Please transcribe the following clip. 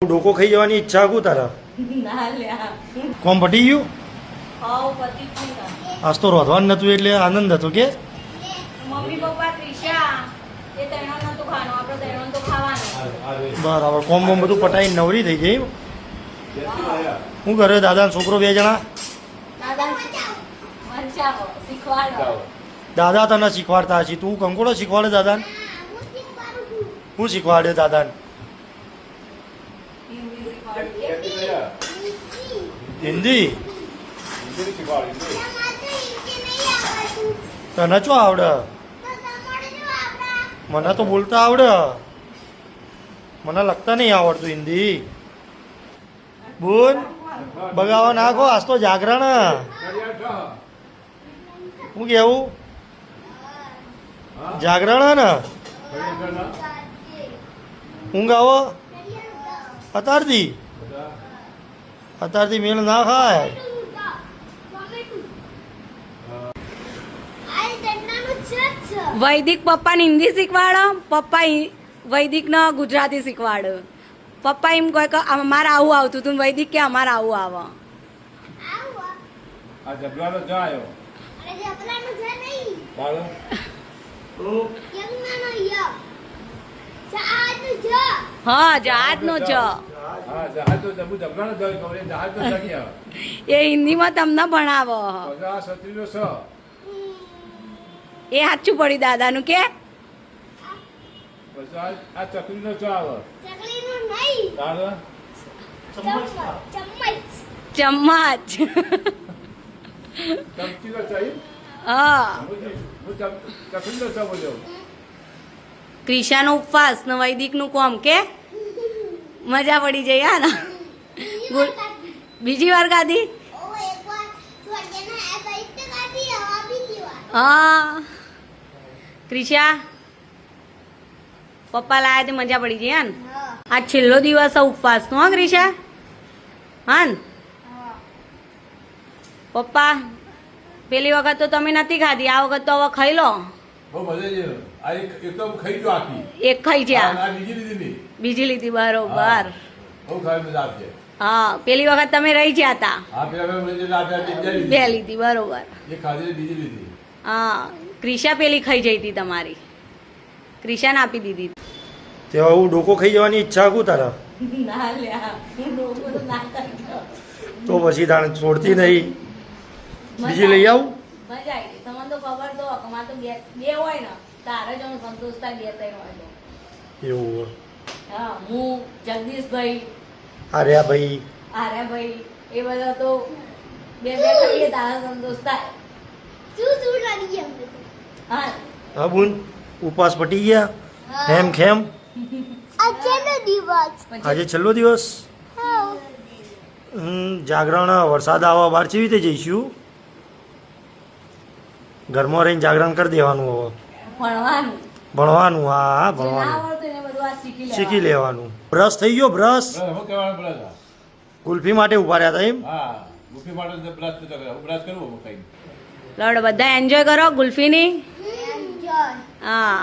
ડોકો ખાઈ જવાની ઈચ્છા આખું તારા કોમ પટી ગયું આજ તો રોધવાનું નતું એટલે આનંદ હતો કે મમ્મી પપ્પા ત્રિષા એ તૈણો નતું ખાવાનું આપણે તૈણો તો ખાવાનું બરાબર કોમ બોમ બધું પટાઈ નવરી થઈ ગઈ શું કરે દાદા ને છોકરો બે જણા દાદા મંચાવો શીખવાડો દાદા તને શીખવાડતા હશે તું કંકોડો શીખવાડે દાદાને શું શીખવાડે દાદાને હિન્દી શીખવાડો હિન્દી તને શું આવડે મને તો બોલતા આવડે મને લખતા નહીં આવડતું હિન્દી બોલ બગાવા નાખો આજ તો જાગરણ શું કેવું જાગરણ ને ઊંઘ આવો અત્યારથી મેળ ના ખાય વૈદિક પપ્પાને હિન્દી શીખવાડો પપ્પા વૈદિકને ગુજરાતી શીખવાડો પપ્પા એમ કહે કે અમારે આવું આવતું હતું વૈદિક કે અમારે આવું આવે આ જબલાનો જ આવ્યો તારો હા જહાજનો જ હા જહાજ તો જબલાનો જ આવ્યો કવરે જહાજ તો જગી આવે એ હિન્દીમાં તમને ભણાવો પછી આ સત્રીનો સ એ સાચું પડ્યું દાદાનું કે પછી આ ચકરીનો ચ આવે તારો ચમ્મચ ચમચીનો ચાઈ હા હું ચકરીનો ચ બોલ્યો ક્રિશાનો ઉપવાસ ને વૈદિકનું કોમ કે મજા પડી જાય હા ને બીજી વાર ગાધી હા ક્રિશા પપ્પા લાયા તે મજા પડી જાય ને આ છેલ્લો દિવસ ઉપવાસનો હા ક્રિશા હા ને પપ્પા પેલી વખત તો તમે નથી ખાધી આ વખત તો હવે ખાઈ લો બહુ મજા છે આ એક તો ખાઈ ગયો આખી એક ખાઈ છે આ બીજી લીધી ની બીજી લીધી બરોબર બહુ ખાઈ મજા આવશે હા પેલી વખત તમે રહી ગયા હતા આ પેલા મને જે આપ્યા બે લીધી બરોબર એ ખાધી બીજી લીધી હા ક્રિશા પેલી ખાઈ જઈ હતી તમારી ક્રિશાને આપી દીધી તે હું ડોકો ખાઈ જવાની ઈચ્છા આખું તારા તો પછી તાણે છોડતી નહીં બીજી લઈ આવું મજા આવી તમને તો ખબર તો અમારે તો બે હોય ને તારે જ સંતોષ થાય બે ત્રણ હોય તો એવું હા હું જગદીશભાઈ આર્યાભાઈ આર્યાભાઈ એ બધા તો બે ખાઈએ તારા સંતોષ થાય હા હા બુન ઉપવાસ પટી ગયા હેમ ખેમ આજે છેલ્લો દિવસ જાગરણ વરસાદ આવવા બહાર કેવી રીતે જઈશું ઘરમાં રહીને જાગરણ કરી દેવાનું હવે ભણવાનું હા ભણવાનું શીખી લેવાનું બ્રશ થઈ ગયો બ્રશ હું કહેવાનું બ્રશ કુલ્ફી માટે ઉભા રહ્યા હતા એમ હા ગુફી માટે બ્રશ તો કરે હું બ્રશ કરું હું ખાઈ લડ બધા એન્જોય કરો ગુલ્ફીની હા